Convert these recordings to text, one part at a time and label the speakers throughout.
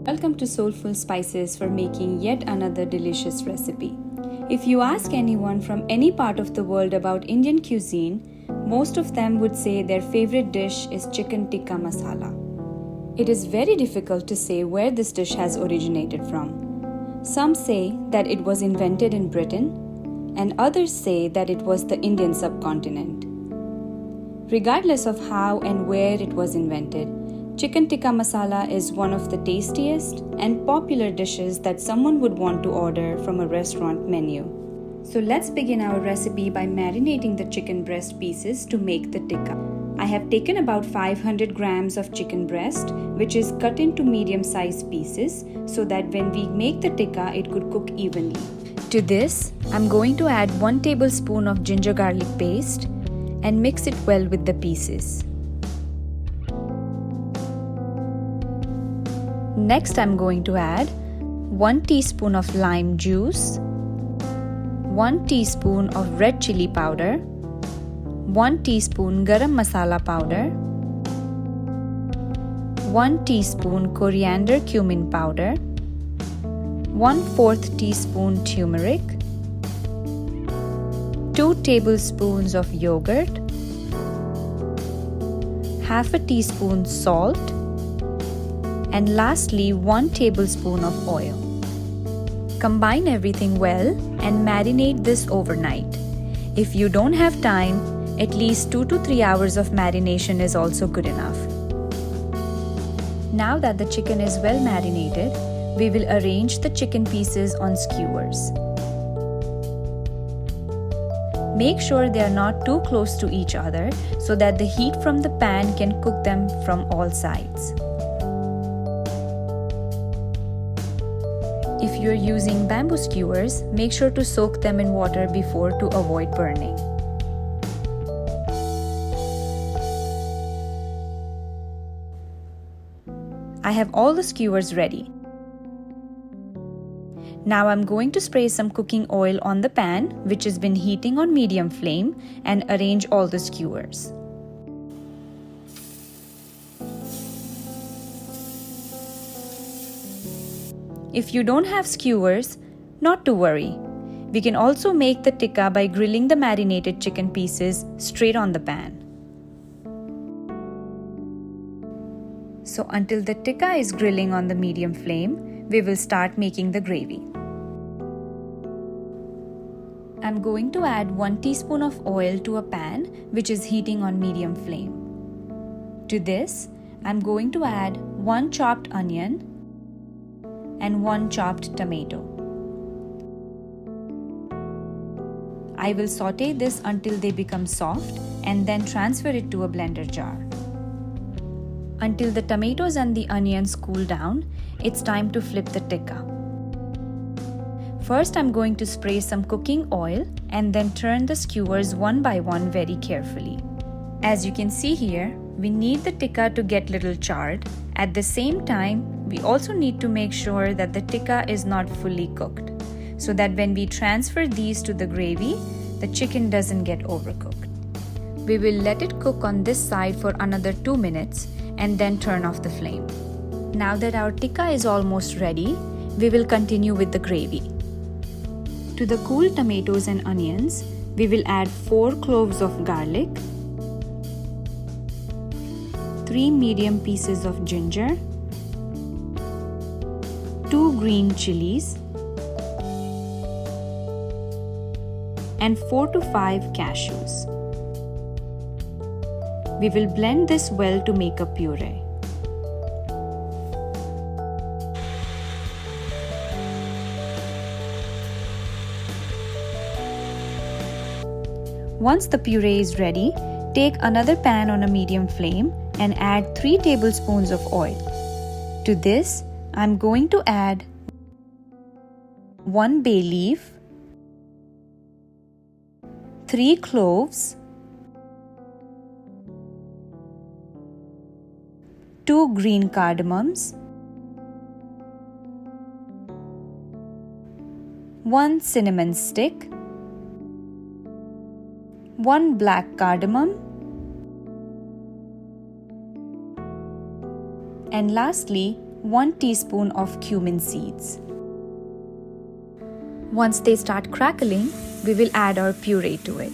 Speaker 1: Welcome to Soulful Spices for making yet another delicious recipe. If you ask anyone from any part of the world about Indian cuisine, most of them would say their favorite dish is Chicken Tikka Masala. It is very difficult to say where this dish has originated from. Some say that it was invented in Britain, and others say that it was the Indian subcontinent. Regardless of how and where it was invented, Chicken Tikka Masala is one of the tastiest and popular dishes that someone would want to order from a restaurant menu. So let's begin our recipe by marinating the chicken breast pieces to make the tikka. I have taken about 500 grams of chicken breast, which is cut into medium-sized pieces so that when we make the tikka, it could cook evenly. To this, I'm going to add 1 tablespoon of ginger garlic paste and mix it well with the pieces. Next, I'm going to add 1 teaspoon of lime juice, 1 teaspoon of red chilli powder, 1 teaspoon garam masala powder, 1 teaspoon coriander cumin powder, 1/4 teaspoon turmeric, 2 tablespoons of yogurt, half a teaspoon salt, and lastly 1 tablespoon of oil. Combine everything well and marinate this overnight. If you don't have time, at least 2 to 3 hours of marination is also good enough. Now that the chicken is well marinated, we will arrange the chicken pieces on skewers. Make sure they are not too close to each other so that the heat from the pan can cook them from all sides. If you are using bamboo skewers, make sure to soak them in water before to avoid burning. I have all the skewers ready. Now I'm going to spray some cooking oil on the pan, which has been heating on medium flame, and arrange all the skewers. If you don't have skewers, not to worry. We can also make the tikka by grilling the marinated chicken pieces straight on the pan. So until the tikka is grilling on the medium flame, we will start making the gravy. I'm going to add 1 teaspoon of oil to a pan which is heating on medium flame. To this, I'm going to add 1 chopped onion and 1 chopped tomato. I will saute this until they become soft and then transfer it to a blender jar. Until the tomatoes and the onions cool down, it's time to flip the tikka. First, I'm going to spray some cooking oil and then turn the skewers one by one very carefully. As you can see here, we need the tikka to get little charred. At the same time, we also need to make sure that the tikka is not fully cooked, so that when we transfer these to the gravy, the chicken doesn't get overcooked. We will let it cook on this side for another 2 minutes and then turn off the flame. Now that our tikka is almost ready, we will continue with the gravy. To the cool tomatoes and onions, we will add 4 cloves of garlic, 3 medium pieces of ginger, 2 green chillies, and 4 to 5 cashews. We will blend this well to make a puree. Once the puree is ready, take another pan on a medium flame and add 3 tablespoons of oil. To this, I'm going to add 1 bay leaf, 3 cloves, 2 green cardamoms, 1 cinnamon stick, 1 black cardamom, and lastly 1 teaspoon of cumin seeds. Once they start crackling, we will add our puree to it.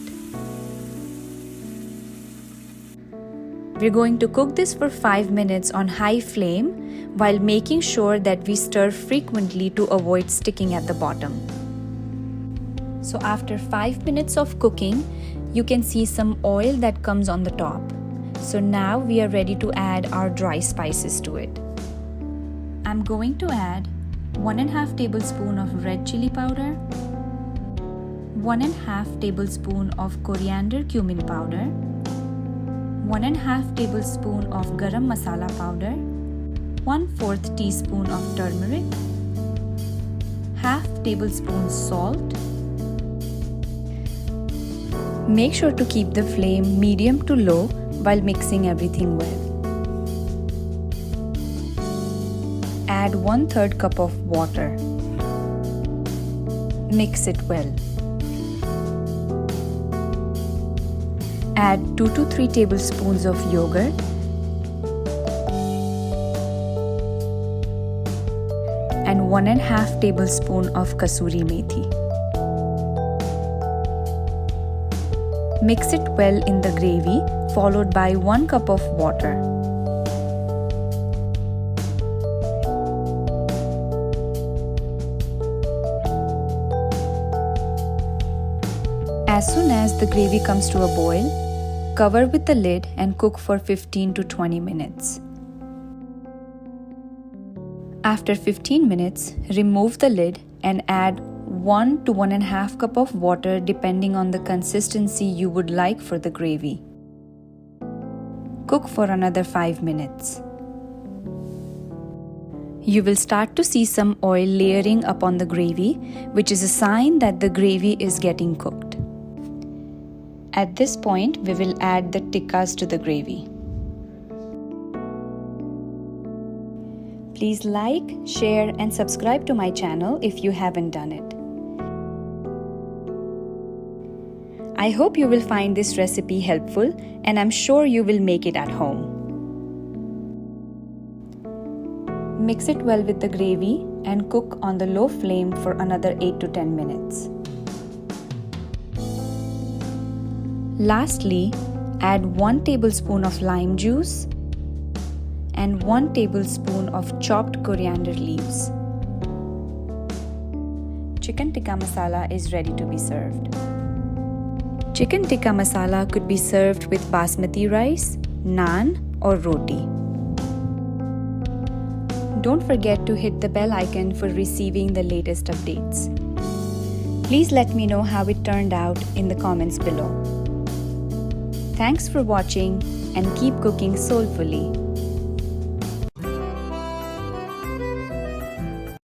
Speaker 1: We're going to cook this for 5 minutes on high flame while making sure that we stir frequently to avoid sticking at the bottom. So after 5 minutes of cooking, you can see some oil that comes on the top. So now we are ready to add our dry spices to it. I'm going to add 1.5 tablespoon of red chilli powder, 1.5 tablespoon of coriander cumin powder, 1.5 tablespoon of garam masala powder, 1/4 teaspoon of turmeric, ½ tablespoon salt. Make sure to keep the flame medium to low while mixing everything well. Add 1/3 cup of water. Mix it well. Add 2 to 3 tablespoons of yogurt and 1.5 tablespoon of kasoori methi. Mix it well in the gravy, followed by 1 cup of water. As soon as the gravy comes to a boil, cover with the lid and cook for 15 to 20 minutes. After 15 minutes, remove the lid and add 1 to 1.5 cup of water depending on the consistency you would like for the gravy. Cook for another 5 minutes. You will start to see some oil layering upon the gravy, which is a sign that the gravy is getting cooked. At this point, we will add the tikkas to the gravy. Please like, share and subscribe to my channel if you haven't done it. I hope you will find this recipe helpful and I'm sure you will make it at home. Mix it well with the gravy and cook on the low flame for another 8 to 10 minutes. Lastly, add 1 tablespoon of lime juice and 1 tablespoon of chopped coriander leaves. Chicken Tikka Masala is ready to be served. Chicken Tikka Masala could be served with basmati rice, naan or roti. Don't forget to hit the bell icon for receiving the latest updates. Please let me know how it turned out in the comments below. Thanks for watching and keep cooking soulfully.